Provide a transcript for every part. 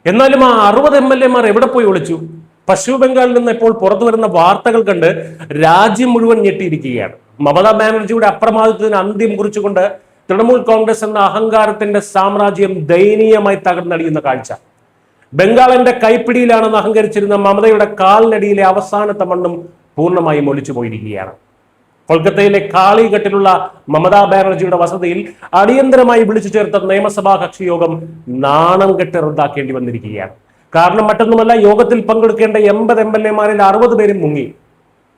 എന്നാലും ആ 60 MLA-മാർ എവിടെ പോയി ഒളിച്ചു? പശ്ചിമ ബംഗാളിൽ നിന്ന് ഇപ്പോൾ പുറത്തു വരുന്ന വാർത്തകൾ കണ്ട് രാജ്യം മുഴുവൻ ഞെട്ടിയിരിക്കുകയാണ്. മമതാ ബാനർജിയുടെ അപ്രമാദിത്വത്തിന് അന്ത്യം കുറിച്ചുകൊണ്ട് തൃണമൂൽ കോൺഗ്രസ് എന്ന അഹങ്കാരത്തിന്റെ സാമ്രാജ്യം ദയനീയമായി തകർന്നടിയുന്ന കാഴ്ച. ബംഗാളിന്റെ കൈപ്പിടിയിലാണെന്ന് അഹങ്കരിച്ചിരുന്ന മമതയുടെ കാലിനടിയിലെ അവസാനത്തെ മണ്ണും പൂർണ്ണമായും ഒലിച്ചു പോയിരിക്കുകയാണ്. കൊൽക്കത്തയിലെ കാളിഘട്ടിലുള്ള മമതാ ബാനർജിയുടെ വസതിയിൽ അടിയന്തരമായി വിളിച്ചു ചേർത്ത നിയമസഭാ കക്ഷി യോഗം നാണം കെട്ട് റദ്ദാക്കേണ്ടി വന്നിരിക്കുകയാണ്. കാരണം മറ്റൊന്നുമല്ല, യോഗത്തിൽ പങ്കെടുക്കേണ്ട 80 MLA-മാരിൽ 60 പേരും മുങ്ങി.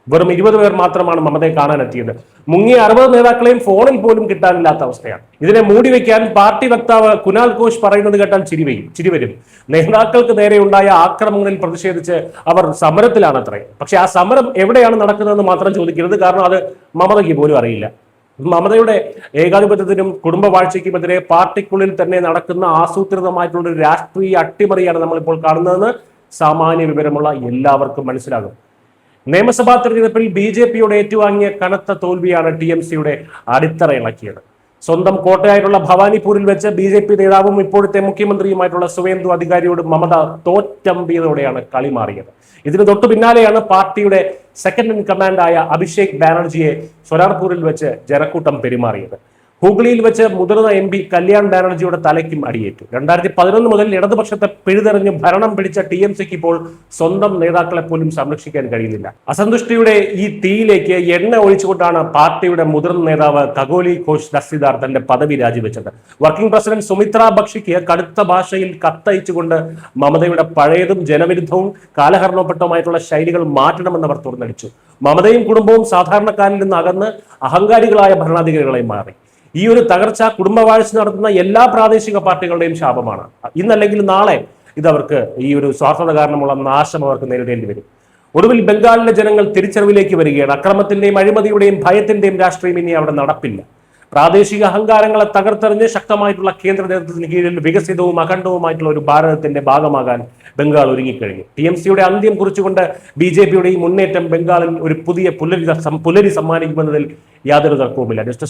വെറും 20 പേർ മാത്രമാണ് മമതയെ കാണാനെത്തിയത്. മുങ്ങിയ 60 നേതാക്കളെയും ഫോണിൽ പോലും കിട്ടാനില്ലാത്ത അവസ്ഥയാണ്. ഇതിനെ മൂടിവെക്കാൻ പാർട്ടി വക്താവ് കുനാൽ ഘോഷ് പറയുന്നത് കേട്ടാൽ ചിരിവരും. നേതാക്കൾക്ക് നേരെ ഉണ്ടായ ആക്രമണങ്ങളിൽ പ്രതിഷേധിച്ച് അവർ സമരത്തിലാണത്രേ. പക്ഷെ ആ സമരം എവിടെയാണ് നടക്കുന്നതെന്ന് മാത്രം ചോദിക്കരുത്, കാരണം അത് മമതയ്ക്ക് പോലും അറിയില്ല. മമതയുടെ ഏകാധിപത്യത്തിനും കുടുംബവാഴ്ചയ്ക്കുമെതിരെ പാർട്ടിക്കുള്ളിൽ തന്നെ നടക്കുന്ന ആസൂത്രിതമായിട്ടുള്ള ഒരു രാഷ്ട്രീയ അട്ടിമറിയാണ് നമ്മളിപ്പോൾ കാണുന്നതെന്ന് സാമാന്യ വിവരമുള്ള എല്ലാവർക്കും മനസ്സിലാകും. നിയമസഭാ തെരഞ്ഞെടുപ്പിൽ BJP-യോട് ഏറ്റുവാങ്ങിയ കനത്ത തോൽവിയാണ് TMC-യുടെ അടിത്തറ ഇളക്കിയത്. സ്വന്തം കോട്ടയായിട്ടുള്ള ഭവാനിപൂരിൽ വെച്ച് BJP നേതാവും ഇപ്പോഴത്തെ മുഖ്യമന്ത്രിയുമായിട്ടുള്ള സുവേന്ദു അധികാരിയോട് മമത തോറ്റമ്പിയതോടെയാണ് കളി മാറിയത്. ഇതിന് തൊട്ടു പിന്നാലെയാണ് പാർട്ടിയുടെ സെക്കൻഡ് ഇൻ കമാൻഡായ അഭിഷേക് ബാനർജിയെ സൊലാർപൂരിൽ വെച്ച് ജനക്കൂട്ടം പെരുമാറിയത്. ഹൂഗ്ലിയിൽ വെച്ച് മുതിർന്ന MP കല്യാൺ ബാനർജിയുടെ തലയ്ക്കും അടിയേറ്റു. 2011 മുതൽ ഇടതുപക്ഷത്തെ പിഴുതെറിഞ്ഞ് ഭരണം പിടിച്ച TMC-ക്ക് ഇപ്പോൾ സ്വന്തം നേതാക്കളെ പോലും സംരക്ഷിക്കാൻ കഴിയുന്നില്ല. അസന്തുഷ്ടിയുടെ ഈ തീയിലേക്ക് എണ്ണ ഒഴിച്ചുകൊണ്ടാണ് പാർട്ടിയുടെ മുതിർന്ന നേതാവ് കഗോലി ഘോഷ് ദസ്തിദാർ തന്റെ പദവി രാജിവെച്ചത്. വർക്കിംഗ് പ്രസിഡന്റ് സുമിത്ര ബക്ഷിക്ക് കടുത്ത ഭാഷയിൽ കത്തയച്ചുകൊണ്ട് മമതയുടെ പഴയതും ജനവിരുദ്ധവും കാലഹരണപ്പെട്ടതുമായിട്ടുള്ള ശൈലികൾ മാറ്റണമെന്നവർ തുറന്നടിച്ചു. മമതയും കുടുംബവും സാധാരണക്കാരിൽ നിന്ന് അകന്ന് അഹങ്കാരികളായ ഭരണാധികാരികളായി മാറി. ഈ ഒരു തകർച്ച കുടുംബവാഴ്ച നടത്തുന്ന എല്ലാ പ്രാദേശിക പാർട്ടികളുടെയും ശാപമാണ്. ഇന്നല്ലെങ്കിൽ നാളെ ഇതവർക്ക് ഈ ഒരു സ്വാർത്ഥത കാരണമുള്ള നാശം അവർക്ക് നേരിടേണ്ടി വരും. ഒടുവിൽ ബംഗാളിലെ ജനങ്ങൾ തിരിച്ചറിവിലേക്ക് വരികയാണ്. അക്രമത്തിന്റെയും അഴിമതിയുടെയും ഭയത്തിന്റെയും രാഷ്ട്രീയം ഇനി അവിടെ നടപ്പില്ല. പ്രാദേശിക അഹങ്കാരങ്ങളെ തകർത്തെറിഞ്ഞ് ശക്തമായിട്ടുള്ള കേന്ദ്ര നേതൃത്വത്തിന് കീഴിൽ വികസിതവും അഖണ്ഡവുമായിട്ടുള്ള ഒരു ഭാരതത്തിന്റെ ഭാഗമാകാൻ ബംഗാൾ ഒരുങ്ങിക്കഴിഞ്ഞു. TMC-യുടെ അന്ത്യം കുറിച്ചുകൊണ്ട് BJP-യുടെ ഈ മുന്നേറ്റം ബംഗാളിൽ ഒരു പുതിയ പുലരി സമ്മാനിക്കുമെന്നതിൽ യാതൊരു തർക്കവുമില്ല. ജസ്റ്റ്